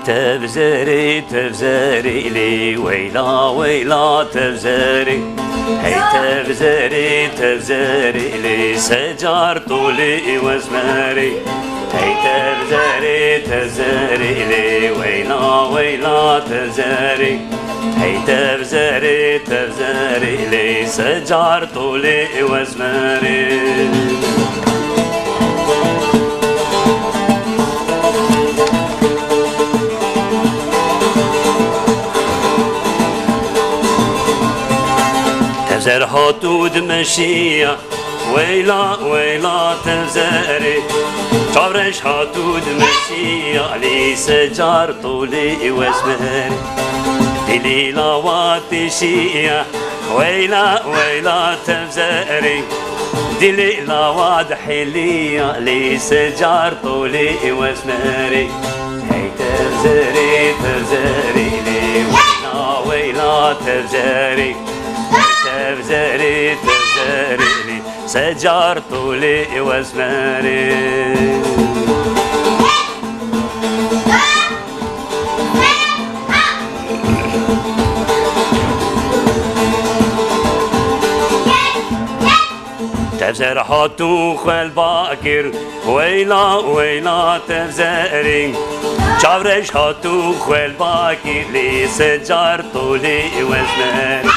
تفزري تفزري لي ويلا ويلا تفزري هي تفزري تفزري لي سجار طولي وزمري هي تفزري تفزري لي ويلا ويلا تفزري هي تفزري تفزري لي سجار طولي وزمري تفزر حدود مشية ويلا ويلا تفزري شعرش حدود مشية لي سجار طولي وزمري دلي لواتي شية ويلا ويلا تفزري دلي لواد حلية لي سجار طولي وزمري هي تفزري تفزري لي ويلا ويلا تفزري تفزري تفزري لي سجار طولي وزمري تفزر حطوخ الباكر ويلا ويلا تفزري شعرش حطوخ الباكر لي سجار طولي وزمري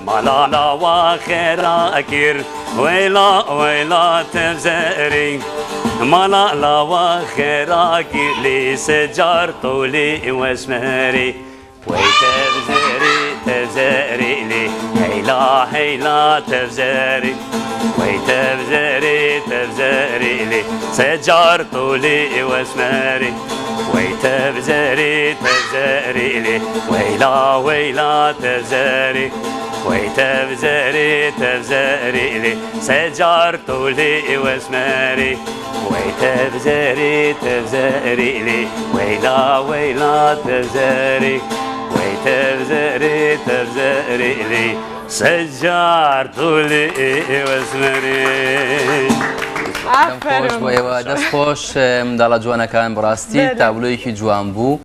مالا واخراكر ويلا ويلا تفزري مالا واخراكر لي سجار طولي وزمري ويتفزري تفزري لي هيلا هيلا تفزري ويتفزري تفزري لي سجار طولي وزمري ويتفزري تفزري لي ويلا ويلا تفزري ويتفزري تفزري لي سجار طولي وزمري ويتفزري تفزري لي ويلا ويلا تفزري ويتفزري تفزري لي سجار طولي وزمري دەست خۆش منداڵە جوانەکان بڕاستی تابلۆیەکی جوان بوو.